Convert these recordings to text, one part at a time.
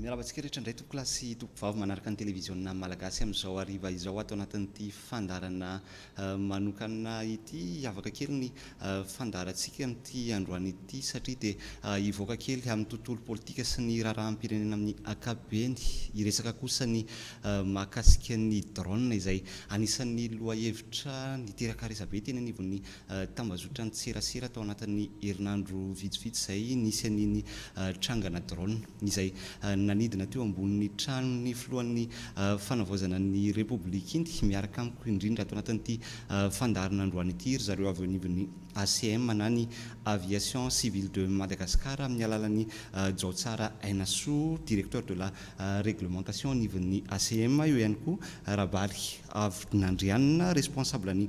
Miarabantsika rehetra indray tokolasy tokovavy manaraka ny televiziona malagasy amin'izao hariva izao atao anatin'ity fandarana manokana ity. Hiavaka kely ny fandarantsika amin'ity androany ity satria dia hivoaka kely amin'ny tontolo politika sy ny raharaham-pirenena amin'ny ankapobeny. Hiresaka kosa ny mahakasika ny drone izay anisan'ny lohahevitra niteraka resabe teny anivon'ny tambazotra ny tserasera tao anatin'ny herinandro vitsivitsy izay nisy an'iny trangana drone izay nanidina teo ambonin'ny tranon'ny filohan'ny fanavaozana ny repoblika iny miaraka amiko indrindra ato anatin'ity fandarana androany ity ry zareo avy anivon'ny ACM na ny aviation civile de Madagascar amin'ny alalan'ny Jaotsara Ainasoa, directeur de la réglementation anivon'ny ACM, eo ihany koa Rabaly avy nandrianina responsable ny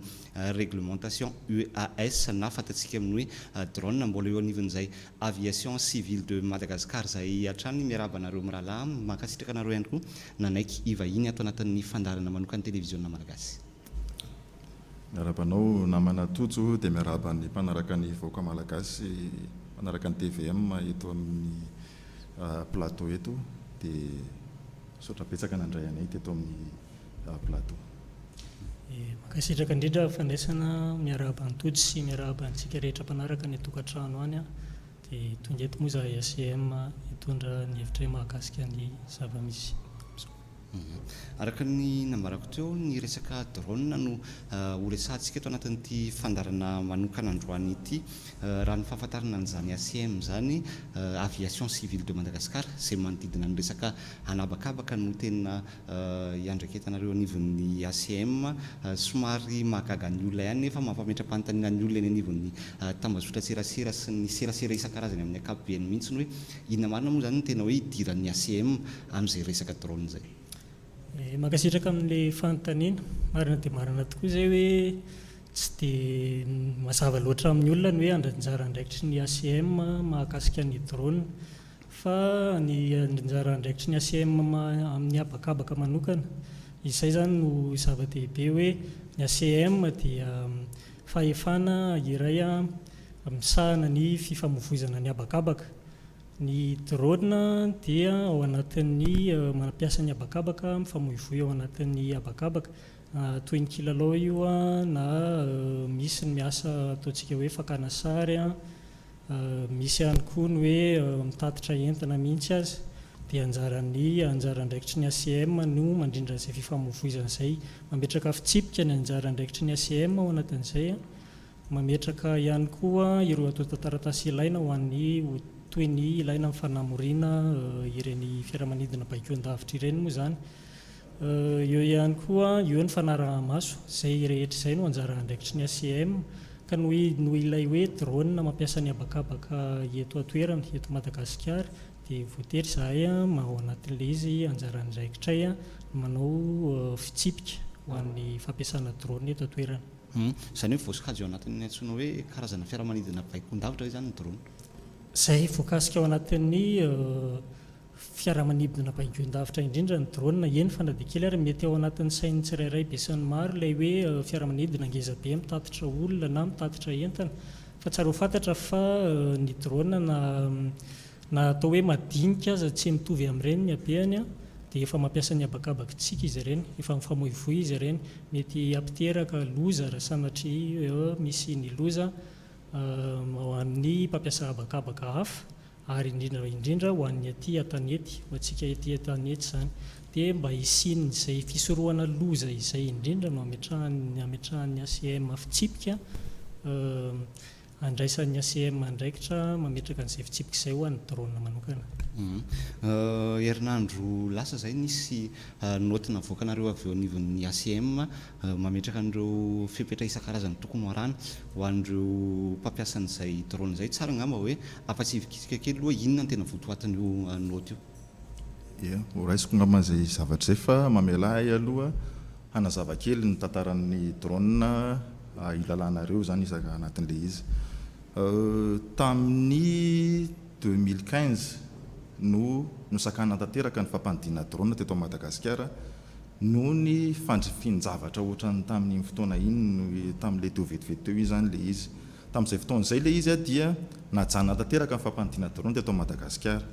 réglementation UAS na fantatsika amin'ny hoe drone, mbola eo anivon'izay aviation civile de Madagascar izay hatrany miarabanareo mirahalahy mankasitraka anareo ihany koa nanaiky ivahiny ato anatin'ny fandarana manokany televiziona malagasy. Miarabanao namana tojo dia miaraba ny mpanaraka ny vahoaka malagasy mpanaraka ny TVM eto amin'ny plateau eto dia sotra betsaka nandray anay teto amin'ny plateau. Mankasitraka indrindra fandraisana miaraba ny tojo sy miaraba antsika rehetra mpanaraka ny tokantrano any dia tonga eto moa izahay ACM hitondra ny hevitra mahakasika ny zava-misy. Araka ny nambarako teo ny resaka drone no ho resantsika eto anatin'ity fandarana manokana androany ity. Raha ny fahafantarana an'izany ACM zany aviation civile de Madagascar izay manodidina ny resaka anabakabaka no tena iandraketanareo anivon'ny ACM somary mahagaga ny olona ihany nefa mampametra-panontaniana ny olona eny anivon'ny tambazotra tserasera sy ny serasera isan-karazany amin'ny ankapobeny mihitsy hoe inona marina moa zany no tena hoe idiran'ny ACM amin'izay resaka drone izay. Mankasitraka amin'ilay fanontaniana marina dia marina tokoa izay hoe tsy dia mazava loatra amin'ny olona ny hoe andanjara andraikitry ny ACM mahakasika ny drone, fa ny andanjara andraikitry ny ACM amin'ny habakabaka manokana izay zany no zava-dehibe hoe ny ACM dia fahefana iray misahana ny fifamoivoizana ny habakabaka. Ny drone dia ao anatin'ny mampiasa ny habakabaka mifamoivoy ao anatin'ny habakabaka, toy ny kilalao io na misy ny miasa ataontsika hoe fakana sary, misy ihany koa ny hoe mitatitra entana mihitsy azy. Dia anjara andraikitry ny ACM no mandrindra izay fifamoivoizana izay, mametraka fitsipika ny anjara andraikitry ny ACM ao anatin'izay, mametraka ihany koa ireo atao taratasy ilaina ho an'ny toy ny ilaina amin'ny fanamoriana ireny fiaramanidina baikon-davitra ireny moa zany. Eo ihany koa eo ny fanaraha-maso izay rehetra izay no anjara andraikitry ny ACM ka no ilay hoe drone mampiasa ny habakabaka eto atoerana eto Madagasikara dia voatery izahay ao anatin'ilay izy anjara andraikitray manao fitsipika ho an'ny fampiasana drone eto atoerana. Izany hoe voasokajy eo anatin'ny antsoina hoe karazana fiaramanidina baikon-davitra hoe zany ny drone. Izay voakasika ao anatin'ny fiaramanidina baikon-davitra indrindra ny drone. Eny fa na dia kely ary mety ao anatin'ny sain'ny tsirairay be sy ny maro ilay hoe fiaramanidina ngeza be mitatitra olona na mitatitra entana, fa tsara ho fantatra fa ny drone na atao hoe madinika aza tsy mitovy amin'ireny ny habeany dia efa mampiasa ny habakabakitsika izy ireny, efa mifamoivoy izy ireny, mety ampiteraka loza raha sanatria misy ny loza ho an'ny mpampiasa habakabaka hafa ary indrindra ho an'ny aty an-tanety, ho antsika ety an-tanety izany, dia mba hisiany izay fisorohana loza izay indrindra no ametrahan'ny ACM fitsipika, andraisan'ny ACM andraikitra mametraka an'izay fitsipika izay ho an'ny drone manokana. Herinandro lasa izay nisy notina voakanareo avy eo anivon'ny ACM mametraka an'ireo fepetra isan-karazany tokony ho arahana ho an'ireo mpampiasan'izay drone izay. Tsara angamba hoe ampatsivikitsika kely hoe inona no tena votoatin'io noty io. Ho raisiko angamba izay zavatra izay fa mamela ahy aloha hanazava kely ny tantaran'ny drone ilalanareo zany izaka anatin'ilay izy. Tamin'ny 2015 no sakana tanteraka ny fampanidina drone teto Madagasikara noho ny fanjifin-javatra ohatran'ny tamin'ny fotoana iny tamin'ilay teo vetivety teo izy zany ilay izy. Tamin'izay fotoana izay ilay izy dia najana tanteraka ny fampanidina drone teto Madagasikara.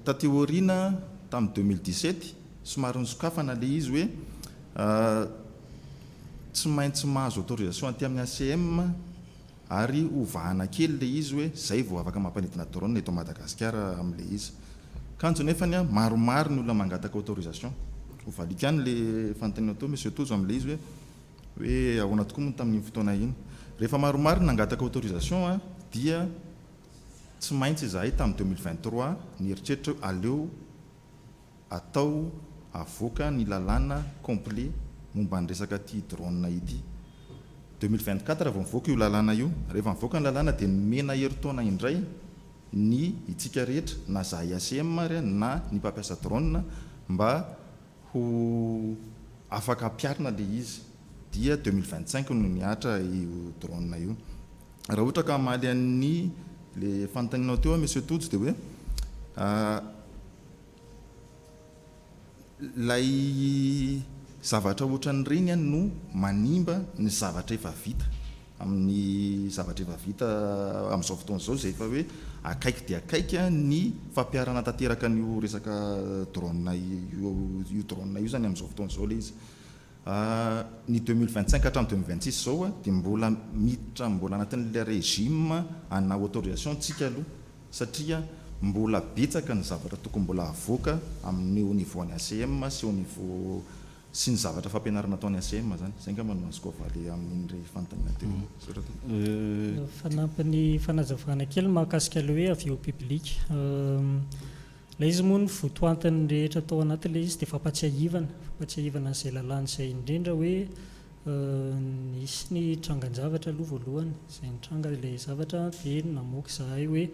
tateoriana tamin'ny 2017 somary nisokafana le izy hoe tsy maintsy mahazo autorisation aty amin'ny ACM ary ovahana kely le izy hoe zay vao afaka mampanidina drone eto Madagasikara amin'le izy. Kanjo nefany maromaro ny olona mangataka autorisation. Hovalika any le fanontaniana tao monsieur Tojo amin'le izy hoe ahoana tokoa moa tamin'ny fotoana iny. Rehefa maromaro nangataka autorisation dia tsy maintsy izahay tamin'ny 2023 ny eritreritra aleo atao avoaka ny lalàna complet momba ny resaka ty drone ity. 2024 vao mivoaka io lalàna io. Rehefa mivoaka ny lalàna dia mena herintaona indray ny itsika rehetra na zahay ACM ary na ny mpampiasa drone mba ho afaka ampiarina le izy. Dia 2025 no niatra io drone io. Raha ohatra ka amaly an'ny le fanontanianao teo monsieur Tojo dia hoe lay zavatra ohatran'ireny no manimba ny zavatra efa vita amin'ny zavatra efa vita amin'izao fotoana izao zay efa hoe akaiky dia akaiky ny fampiarana tanteraka n'io resaka drone io drone io zany amin'izao fotoana izao le izy. Ny 2025 hatramin'ny 2026 zao dia mbola miditra mbola anatin'ilay régime ana autorisation tsika aloha satria mbola betsaka ny zavatra tokony mbola avoaka amin'ny au niveau ny ACM sy au niveau sy ny zavatra fampianarana ataon'ny ACM zany. Zay nga manao azy koa valy amin'ny fanontaniana teo. Fanampiny fanazavana kely mahakasika le hoe avion public. Ilay izy moa ny votoantany rehetra atao anatin'ilay izy dia fampatsiahivana izay lalàna izay indrindra hoe nisy ny trangan-javatra aloha voalohany. Izay nitranga ilay zavatra dia namoaka izahay hoe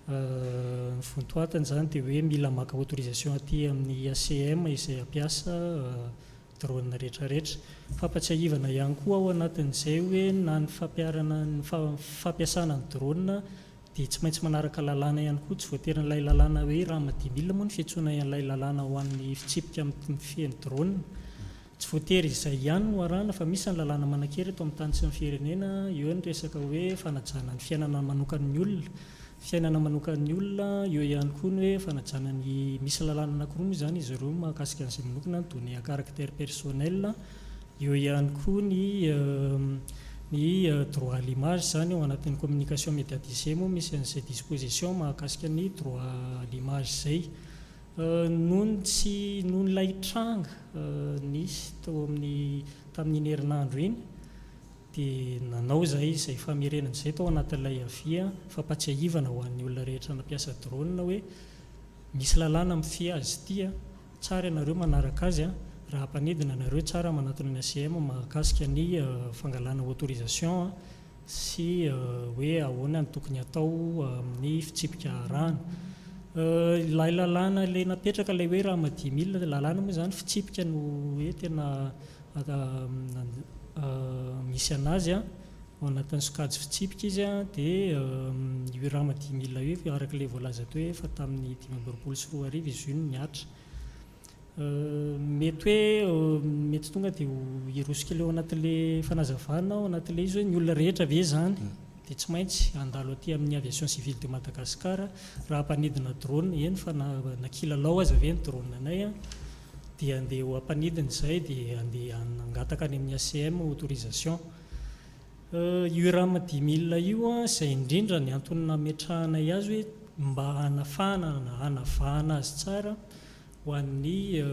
ny votoantany zany dia hoe mila maka autorisation aty amin'ny ACM izay ampiasa drone rehetrarehetra. Fampatsiahivana ihany koa ao anatin'izay hoe na ny fampiasana ny drone dia tsy maintsy manaraka lalàna ihany koa. Tsy voatery n'ilay lalàna hoe raha madimilina moa ny fiantsoana ilay lalàna ho an'ny fitsipika amin'ny feno drone. Tsy voatery izay ihany no arahana fa misy ny lalàna manan-kery eto amin'ny tany sy ny firenena. Eo ny resaka hoe fanajana ny fiainana manokan'ny olona. Fiainana manokan'ny olona, eo ihany koa ny hoe fanajana ny misy lalàna anankiroa moa zany izy ireo mahakasika an'izay manokana toy ny caractère personnel. Eo ihany koa ny droit à l'image zany ao anatin'ny communication médiatisée moa misy an'izay disposition mahakasika ny droit à l'image zay. Noho nylay tranga nisy tao tamin'iny herinandro iny dia nanao zahay izay famerenana izay tao anatin'ilay avia fampatsiahivana ho an'ny olona rehetra nampiasa drone hoe misy lalàna mifehy azy ity tsara ianareo manaraka azy raha hampanidina anareo tsara manatona ny ACM mahakasika ny fangalana autorisation sy hoe ahoana ny tokony atao amin'ny fitsipika arahana. Ilay lalàna ilay napetraka ilay hoe raha 10,000 lalàna moa zany fitsipika no hoe tena misy anazy ao anatin'ny sokajy fitsipika izy dia io raha 10,000 io araka ilay voalaza teo hoe efa tamin'ny 2024 izy io no niatra. Mety tonga dia hirosika ileo anatin'ilay fanazavana ao anatin'ilay izy hoe ny olona rehetra ve zany dia tsy maintsy andalo aty amin'ny aviation civile de Madagasikara raha hampanidina drone eny fa nakilalao aza ve ny drone anay dia andeha ho hampanidina izay dia andeha hangataka any amin'ny ACM autorisation. Io raha 10,000 io izay indrindra ny antony nametrahanay azy hoe mba hanavahana azy tsara ho an'ny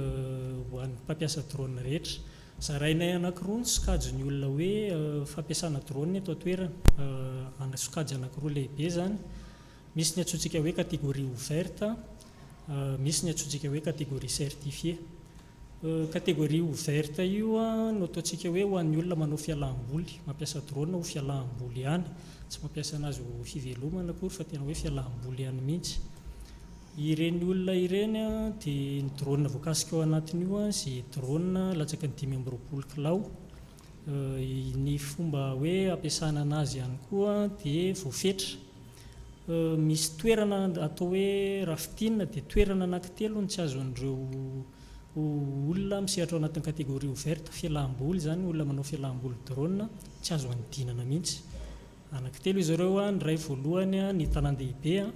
mpampiasa drone rehetra. Zarainay anankiroa ny sokajy ny olona hoe fampiasana drone eto an-toerana sokajy anankiroa lehibe zany. Misy ny antsointsika hoe catégorie ouverte, misy ny antsointsika hoe catégorie certifiée. Catégorie ouverte io no ataontsika hoe ho an'ny olona manao fialamboly, mampiasa drone ho fialamboly ihany, tsy mampiasa anazy ho fivelomana akory fa tena hoe fialamboly ihany mihitsy. Ireny olona ireny dia ny drone voakasika ao anatin'io izay drone latsaka ny 520 kilao. Ny fomba hoe ampiasana anazy ihany koa dia voafetra. Misy toerana atao hoe raftinina dia toerana anankitelo no tsy azon'ireo olona misehatra ao anatin'ny catégorie ouverte fialamboly zany olona manao fialamboly drone tsy azo andinana mihitsy. Anankitelo izy ireo ny ray voalohany ny tanan-dehibe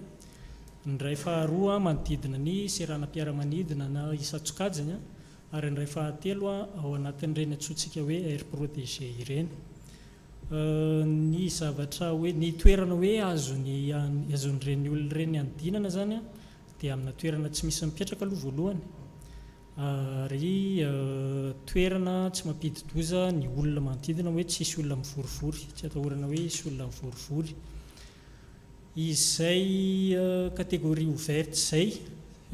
Ny ray faharoa manodidina ny seranam-piaramanidina na isa-tsokajiny, ary ny ray fahatelo ao anatin'ireny antsointsika hoe aire protégé ireny. Ny zavatra hoe ny toerana hoe azon'ireny olona ireny andinana zany dia amina toerana tsy misy mipetraka aloha voalohany, ary toerana tsy mampidi-doza ny olona manodidina, hoe tsy isy olona mivorivory, tsy atahorana hoe isy olona mivorivory. Izay kategoria ouverte izay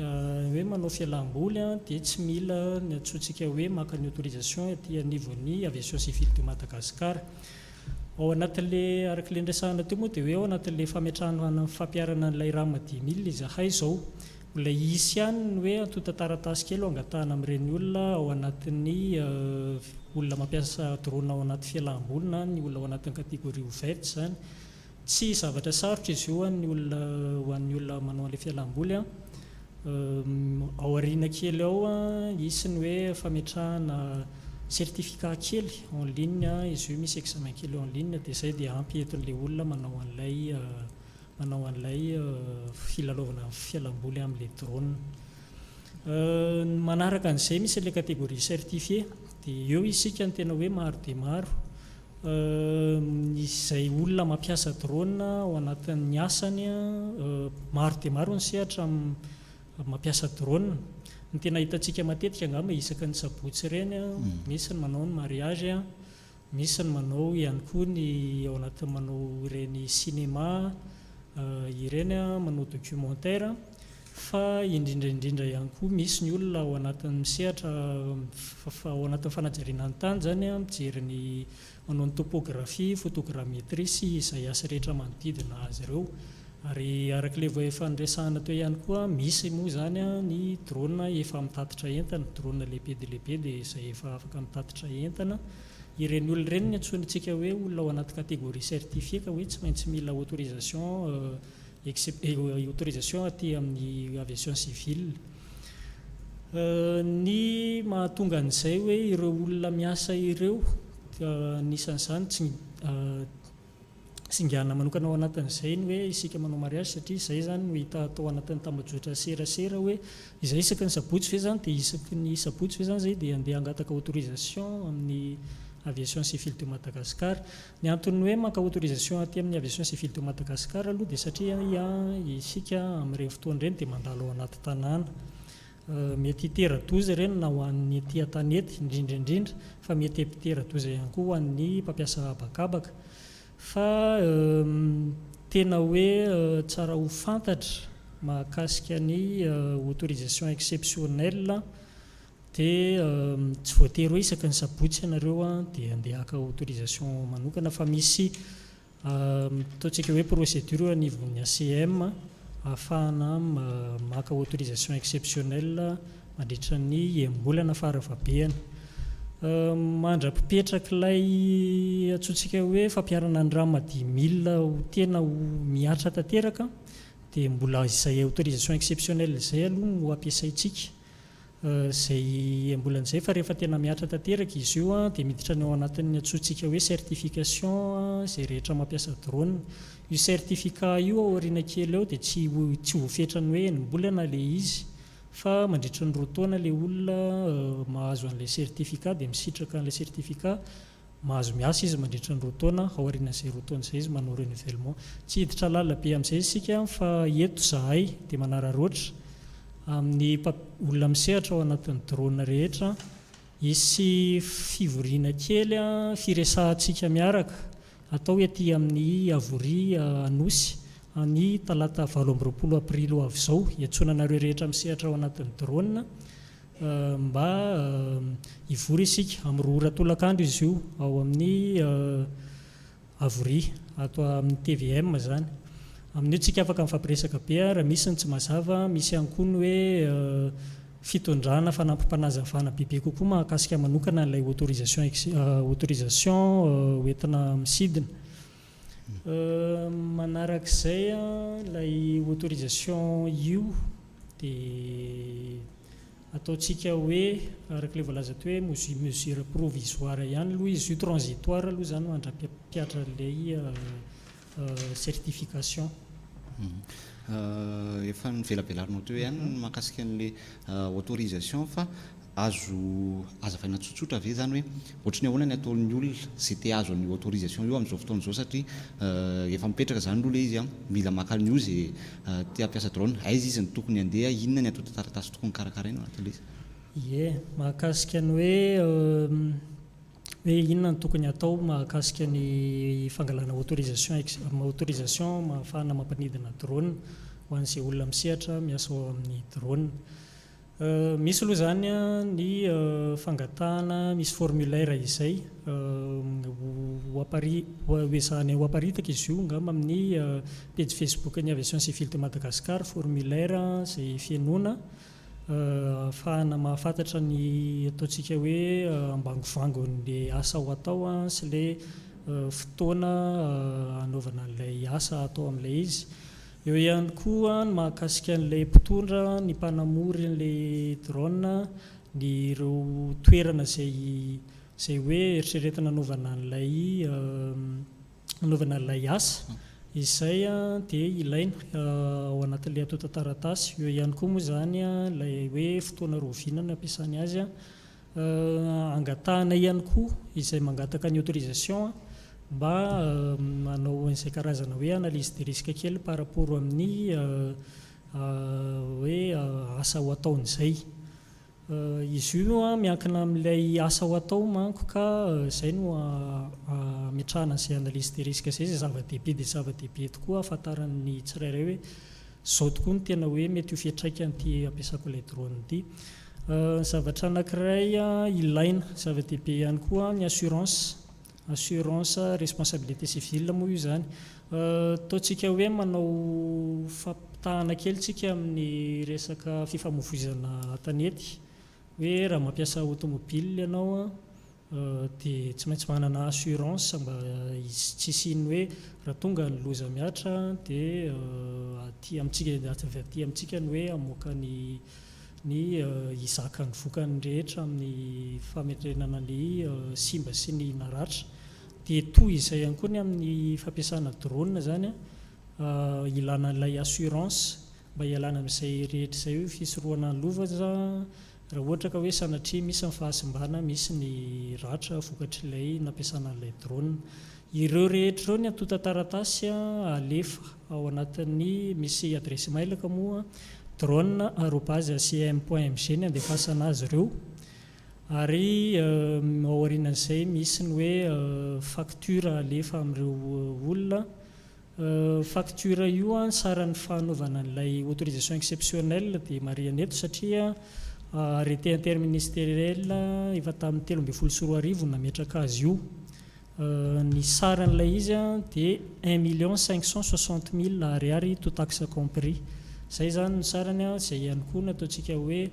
hoe manao fialamboly dia tsy mila ny antsointsika hoe maka ny autorisation aty anivon'ny aviation civile de Madagascar. Ao anatin'le arak'ilay ndresahana teo moa dia hoe ao anatin'le fametrahana fampiarana n'ilay rama 10 000 izahay izao, mbola isy ihany ny hoe antota taratasy kely angatahana amin'ireny olona ao anatin'ny olona mampiasa drone ao anaty fialamboly na ny olona ao anatin'ny kategoria ouverte zany. Tsy zavatra sarotra izy io ho an'ny olona manao an'ilay fialamboly. Ao aoriana kely ao isy ny hoe fametrahana certificat kely en ligne, izy io misy examen kely en ligne, dia izay dia ampy entin'ilay olona manao an'ilay filalaovana fialamboly amin'ilay drone. Manaraka an'izay misy ilay kategoria certifié, dia eo isika ny tena hoe maro dia maro izay olona mampiasa drone ao anatin'ny asany, maro dia maro ny sehatra mampiasa drone. Ny tena hitantsika matetika angamba isaky ny sabotsy ireny, misy ny manao ny mariage, misy ny manao ihany koa ny ao anatin'ny manao ireny cinéma ireny, manao documentaire. Fa indrindraindrindra ihany koa misy ny olona ao anatin'ny misehatra ao anatin'ny fanajariana ny tany zany, mijery ny manao ny topographie, photogrammétrie sy izay asa rehetra manodidina azy ireo. Ary arak'ilay vao efa nresahana teo ihany koa, misy moa zany ny drone efa mitatitra entana, drone lehibe dia lehibe dia izay efa afaka mitatitra entana. Ireny olona ireny ny antsointsika hoe olona ao anaty kategoria certifié, ka hoe tsy maintsy mila autorisation aty amin'ny aviation civile. Ny mahatonga an'izay hoe ireo olona miasa ireo, anisan'izany tsingana manokana ao anatin'izay ny hoe isika manao mariage, satria izay zany no hita atao anatin'ny tambajotra serasera hoe izay isaky ny sabotsy ve zany, dia isaky ny sabotsy ve zany zay dia andeha hangataka autorisation amin'ny aviation civile de Madagascar. Ny antony hoe maka autorisation aty amin'ny aviation civile de Madagascar aloha dia satria isika amin'ireny fotoana ireny dia mandalo ao anaty tanàna, mety hitera-doza ireny na ho an'ny aty an-tanety indrindraindrindra, fa mety hitera-doza ihany koa ho an'ny mpampiasa habakabaka. Fa tena hoe tsara ho fantatra mahakasika ny autorisation exceptionnelle, dia tsy voatery hoe isaky ny sabotsy ianareo dia andeha haka autorisation manokana, fa misy ataontsika hoe procédure anivon'ny ACM ahafahana maka autorisation exceptionnelle mandritra ny embolana farafahabeany. Mandra-pipetraka ilay antsointsika hoe fampiarana ny rama 10 000 ho tena ho miatra tanteraka, dia mbola izay autorisation exceptionnelle izay aloha no ampiasaintsika, izay embolan'izay. Fa rehefa tena miatra tanteraka izy io dia miditra ny ao anatin'ny antsointsika hoe certification izay rehetra mampiasa drone. Io certificat io ao aoriana kely ao dia tsy ho fetrany hoe enim-bolana ilay izy, fa mandritra ny roa taona ilay olona mahazo an'ilay certificat dia misitraka an'ilay certificat, mahazo miasa izy mandritra ny roa taona, ao aorian'izay roa taona izay izy manao renouvellement. Tsy hiditra lalabe amin'izay isika, fa eto zahay dia manararaotra amin'ny olona misehatra ao anatin'ny drone rehetra, hisy fivoriana kely firesahantsika miaraka atao aty amin'ny avoria Anosy ny talata 27 aprilo avy izao, hiantsonanareo rehetra misehatra ao anatin'ny drone mba hivory isika amin'ny 2 ora tolakandro izy io ao amin'ny avoria ato amin'ny TVM zany. Amin'io tsika afaka mifampiresaka be raha misy ny tsy mazava, misy ihany koa ny hoe fitondrana fanampim-panazavana bebe kokoa mahakasika manokana ilay autorisation hoentina misidina. Manarak'izay ilay autorisation io dia ataontsika hoe arak'ilay voalaza teo hoe mesure provisoire ihany aloha izy io, transitoire aloha zany mandra-piatra ilay certification. Efa nivelabelarinao teo ihany mahakasika an'le autorisation fa azo azavaina tsotsotra ve zany hoe ohatrany ahoana ny ataon'ny olona zay te azo ny autorisation io amin'izao fotoana izao satria efa mipetraka zany aloha le izy mila maka an'io zay te hampiasa drone aiza izy ny tokony handeha inona ny atao taratasy tokony karakaraina anatin'ilay izy. Ie, mahakasika ny hoe inona ny tokony atao mahakasika ny fangalana autorisation mahafahana mampanidina drone ho an'izay olona misehatra miasa ao amin'ny drone. Misy aloha zany ny fangatahana misy formulaire izay hoezahany ho aparitaka izy io ngamba amin'ny page Facebook ny aviation civile de Madagascar, formulaire izay fienoana ahafahana mahafantatra ny ataontsika hoe ambangovangon'le asa ho atao sy le fotoana anaovana an'ilay asa atao amin'ilay izy. Eo ihany koa ny mahakasika an'ilay mpitondra ny mpanamory an'ilay drone ny ireo toerana zay hoe eritreretina anaovana an'ilay asa izay dia ilaina ao anatin'ilay atao taratasy. Eo ihany koa moa zany ilay hoe fotoana roviana no ampiasany azy angatahana ihany koa izay mangataka ny autorisation mba manao an'izay karazana hoe analyse de risque kely par rapport amin'ny hoe asa ho ataon'izay. Izy io miankina amin'ilay asa ho atao manko ka izay no ametrahana izay analyse de risque izay zava-dehibe dia zava-dehibe tokoa ahafantaran'ny tsirairay hoe izao tokoa no tena hoe mety ho fiantraikany ity ampiasako ilay drone ity. Zavatra anankiray ilaina zava-dehibe ihany koa ny assurance responsabilité civile moa io zany. Ataontsika hoe manao fampitahana kely tsika amin'ny resaka fifamoivoizana tanety hoe raha mampiasa automobile ianao dia tsy maintsy manana assurance mba tsy hisiany hoe raha tonga ny loza miatra dia aty amintsika ny hoe hamoaka ny izaka ny vokany rehetra amin'ny fametrenana ny simba sy ny naratra. Dia toy izay ihany koa ny amin'ny fampiasana drone zany ilana ilay assurance mba hialana amin'izay rehetra izay hoe fisorohana ny lova raha ohatra ka hoe sanatria misy ny fahasimbana misy ny ratra vokatr'ilay nampiasana an'ilay drone. Ireo rehetra ireo ny atota taratasy alefa ao anatin'ny misy adresy mailaka moa drone@acm.mg ny andefasana azy ireo. Ary ao aorianan'izay misy ny hoe facture alefa amin'ireo olona. Facture io saran'ny fanaovana an'ilay autorisation exceptionnelle dia marihana eto satria arrêté interministériel efa tamin'ny 13 sy 14 arivo nametraka azy io. Ny saran'ilay izy dia 1,560,000 ariary tout taxe compris. Zay zany ny sarany izay ihany koa no ataontsika hoe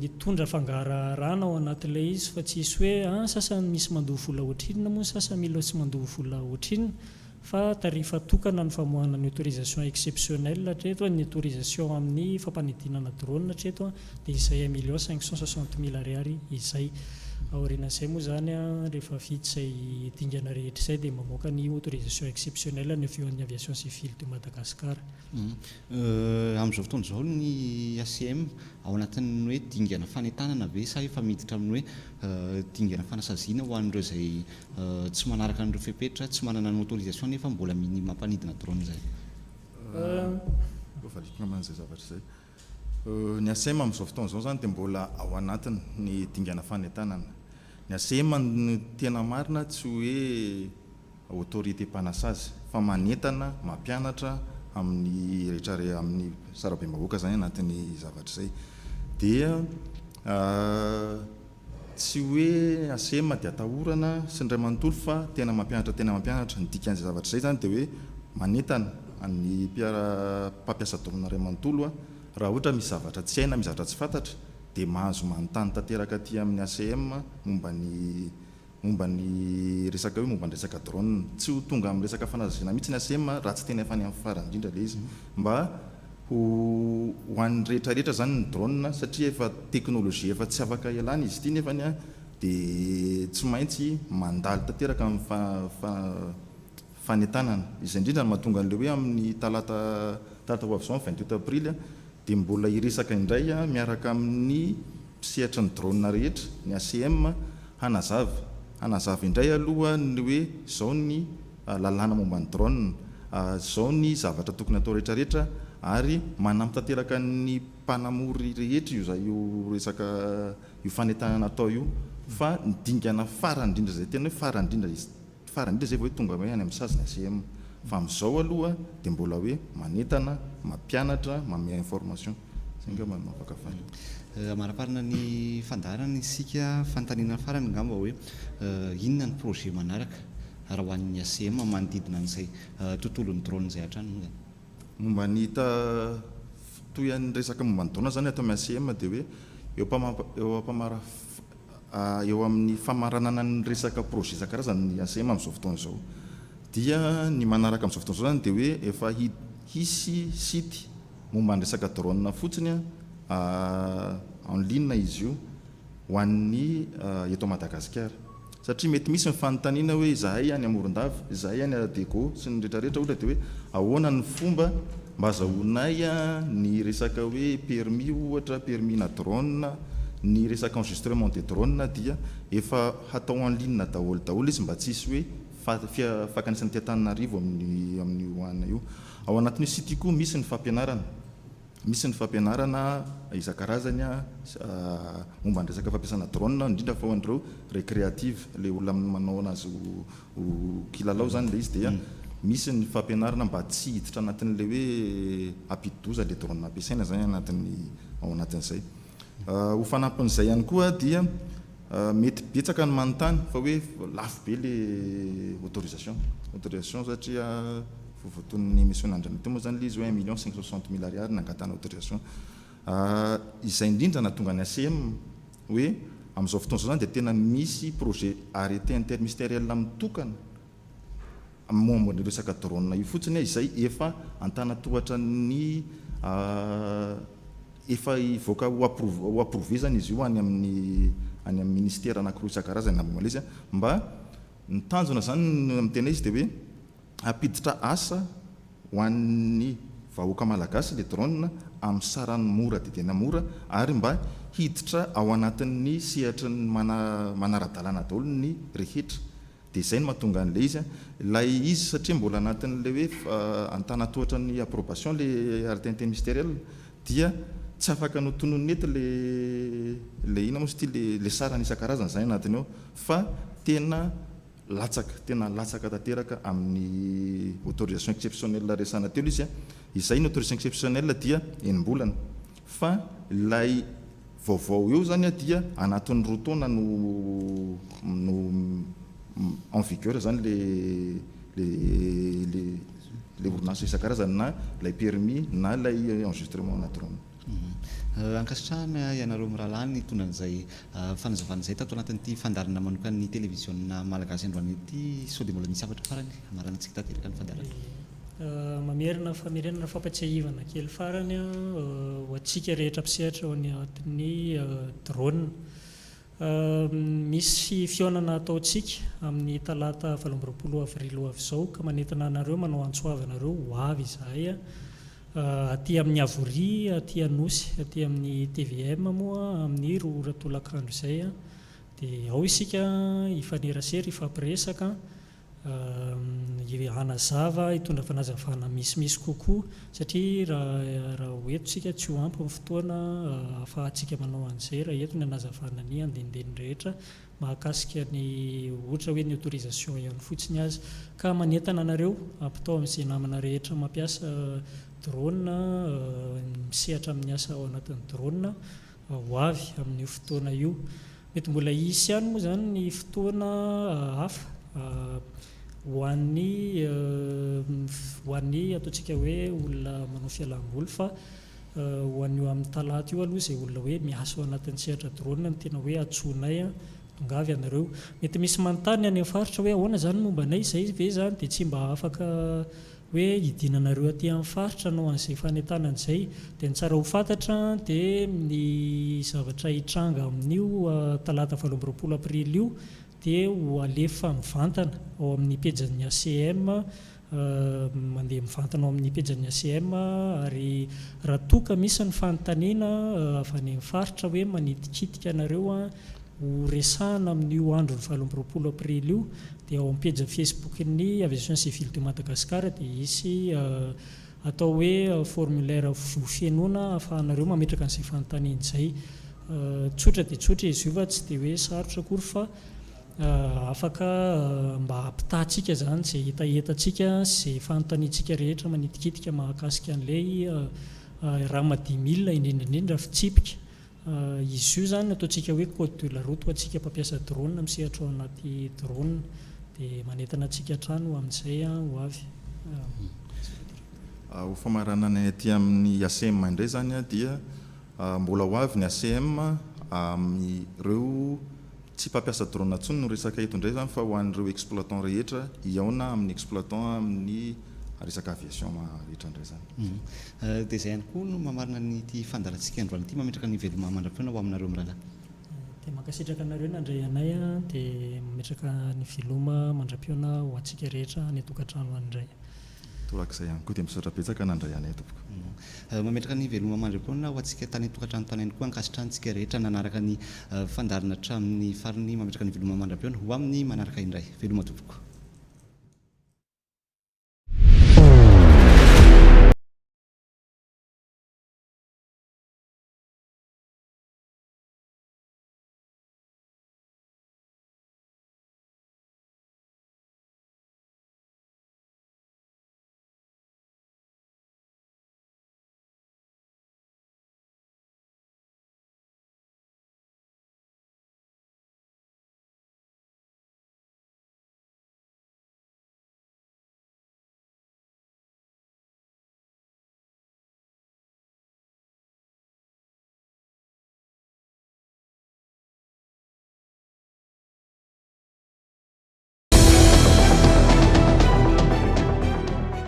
hitondra fangarahana ao anatin'ilay izy fa tsy hisy hoe sasany misy mandoha vola ohatrinona moa sasany mila tsy mandoha vola ohatrinona fa tarifa tokana ny famoahana ny autorisation exceptionnelle hatreto ny autorisation amin'ny fampanidinana drone hatreto dia izay 1,560,000 ariary izay. Aorianan'izay moa zany rehefa vita izay dingana rehetra izay dia mamoaka ny autorisation exceptionnelle ny aviation civile de Madagascar. Amin'izao fotoana izao ny ACM ao anatin'ny hoe dingana fanentanana ve sa efa miditra amin'ny hoe dingana fanasaziana ho an'ireo izay tsy manaraka an'ireo fepetra tsy manana ny autorisation nefa mbola miny mampanidina drone izay. Man'izay zavatra izay ny ACM amin'izao fotoana izao zany dia mbola ao anatiny ny dingana fanentanana. Ny ACM ny tena marina tsy hoe autorité mpanasazy fa manentana mampianatra amin'ny rehetra amin'ny sarabe mahoaka zany anatin'ny zavatra izay. Dia tsy hoe ACM dia atahorana sy ny ray manontolo fa tena mampianatra ny dikan'izay zavatra izay zany dia hoe manentana ny mpampiasa drone ray manontolo raha ohatra misy zavatra tsy haina misy zavatra tsy fantatra dia mahazo manontany tanteraka aty amin'ny ACM momba ny resaka hoe momba ny resaka drone. Tsy ho tonga amin'ny resaka fanasaziana mihitsy ny ACM raha tsy tena efa any amin'ny farany indrindra ilay izy mba ho an'ny rehetrarehetra zany ny drone satria efa teknôlôjia efa tsy afaka ialana izy ity nefany dia tsy maintsy mandalo tanteraka amin'ny fanetanana izay indrindra no mahatonga an'le hoe amin'ny talata ho avy zao 28 aprily dia mbola iresaka indray miaraka amin'ny mpisehatra ny drone rehetra ny ACM hanazava indray aloha ny hoe zao ny lalàna momba ny drone, zao ny zavatra tokony atao rehetrarehetra ary manampy tanteraka ny mpanamory rehetra io resaka io fanetanana atao io fa nidingana farany indrindra zay tena hoe farany indrindra zay vao hoe tonga hoe any amin'ny saziny ACM fa amin'izao aloha dia mbola hoe manentana, mampianatra, mamea information zay nga manafaka fany. Maraparina ny fandarana isika fanontaniana farany ngamba hoe inona ny projet manaraka raha ho an'ny ACM manodidina an'izay tontolon'ny drone zay hatrany. Momba ny hita toy ny resaka momba ny drone zany atao amin'ny ACM dia hoe eo amin'ny famaranana ny resaka projet isan-karazany ny ACM amin'izao fotoana izao dia ny manaraka amin'izao fotoana izao zany dia hoe efa hisy site momba ny resaka drone fotsiny en ligne izy io ho an'ny eto Madagasikara satria mety misy ny fanontaniana hoe izahay any Morondava, izahay any Adego sy ny rehetrarehetra ohatra dia hoe ahoana ny fomba mba azahoanay ny resaka hoe permis ohatra permis na drone ny resaka enregistrement de drone dia efa hatao en ligne daholo izy mba tsisy hoe fakanisan'ny Antananarivo amin'ny hoanina io. Ao anatin'io site koa misy ny fampianarana isan-karazany momba ny resaka fampiasana drone indrindra fa ho an'ireo récréative le olona manao anazy ho kilalao zany le izy dia misy ny fampianarana mba tsy hiditra anatin'le hoe ampidi-doza le drone ampiasaina zany ao anatin'izay. Ho fanampin'izay ihany koa dia mety betsaka ny manontany fa hoe lafo be le autorisation satria votoan'ny émission nandrana teo moa zany le izy hoe 1,560,000 ariary nangatana autorisation. Izay indrindra nahatonga ny ACM hoe amin'izao fotoana zany dia tena misy projet arrêté interministériel mitokana momba ny resaka drone io fotsiny izay efa antanatohatra ny efa ivoaka ho approuvé zany izy io any amin'ny ministère anankiroa isan-karazany na momba izy mba ny tanjona zany amin'ny tena izy dia hoe ampiditra asa ho an'ny vahoaka malagasy le drone amin'ny sarany mora dia tena mora ary mba hiditra ao anatin'ny sehatra ny manaradalana daholo ny rehetra dia izay no mahatonga an'le izy ilay izy satria mbola anatin'le hoe antanatohatra ny approbation le arrêté interministériel dia tsy afaka notonony nety le ina moa sy le sarany isan-karazany zany anatiny ao fa tena latsaka tanteraka amin'ny autorisation exceptionnelle resana telo izy izay ny autorisation exceptionnelle dia enim-bolana fa ilay vaovao eo zany dia anatin'ny roa taona no en vigueur zany le orinasa isan-karazany na lay permis na lay enregistrement anatrony. Ankasitrahana ianareo mirahalahy ny tonan'izay fanazavan'izay tato anatin'ity fandarana manokany télévision malagasy androany ity sao dia mbola nisy afatra farany amaranantsika tanteraka ny fandarana. Mamerina famerenana fampatsiahivana kely farany ho antsika rehetra mpisehatra ao anatin'ny drone. Misy fihaonana ataontsika amin'ny talata 18 avril ho avy izao ka manentana anareo manao antsoavanareo ho avy izahay aty amin'ny Avory, aty Anosy, aty amin'ny TVM moa amin'ny roa tolakandro izay dia ao isika ifanerasera ifampiresaka hanazava hitondra fanazavana misimisy kokoa satria raha hoeto sika tsy ho ampy amin'ny fotoana ahafahantsika manao an'izay raha eto ny hanazavana ny andendeny rehetra mahakasika ny ohatra hoe ny autorisation ihany fotsiny azy ka manentana anareo ampitao amin'izay namana rehetra mampiasa drone misehatra amin'ny asa ao anatin'ny drone ho avy amin'ny fotoana io. Mety mbola hisy ihany moa zany ny fotoana hafa ho an'ny ataontsika hoe olona manao fialamboly fa ho an'io amin'ny talata io aloha izay olona hoe miasa ao anatin'ny sehatra drone ny tena hoe atsonay tonga avy anareo. Mety misy manontany any amin'ny faritra hoe ahoana zany momba anay izay ve zany dia tsy mba afaka hoe hidinanareo aty amin'ny faritra anao an'izay fanentanana izay dia ny tsara ho fantatra dia ny zavatra hitranga amin'io talata 18 aprily io dia ho alefa mivantana ao amin'ny pejany ACM, mandeha mivantana ao amin'ny pejany ACM, ary raha toka misy ny fanontaniana avy any amin'ny faritra hoe manitikitika anareo ho resahana amin'io andro ny 20 aprily io, dia ao amin'ny pejy Facebook-ny Aviation Civile de Madagascar dia hisy atao hoe formulaire fienoana ahafahanareo mametraka an'izay fanontaniana izay. Tsotra dia tsotra izy io fa tsy dia hoe sarotra akory fa afaka mba hampitahantsika izany izay etaetantsika izay fanontaniantsika rehetra manitikitika mahakasika an'ilay raha madimilina indrindra fitsipika. Izy io zany ataontsika hoe code de la route ho antsika mpampiasa drone misehatra ao anaty drone dia manentana antsika hatrany amin'izay ho avy. Ho famarana ny aty amin'ny ACM indray zany dia mbola ho avy ny ACM amin'ireo tsy mpampiasa drone intsony no resaka eto indray zany, fa ho an'ireo exploitant rehetra iaona amin'ny exploitant amin'ny resaka aviation rehetra indray zany. Dia izay ihany koa no mamarina nyity fandarantsika androany ity mametraka ny veloma mandram-piona ho aminareo mirahalahy. Dia mankasitraka anareo nandray anay dia mametraka ny veloma mandram-piona ho antsika rehetra ny tokantrano andray. Torak'izay ihany koa dia misaotra betsaka nandray anay tompoko. Mametraka ny veloma mandram-piona ho antsika tany tokantrano tany ihany koa ankasitrahantsika rehetra nanaraka ny fandarana hatramin'ny farany mametraka ny veloma mandram-piona ho amin'ny manaraka indray. Veloma tompoko.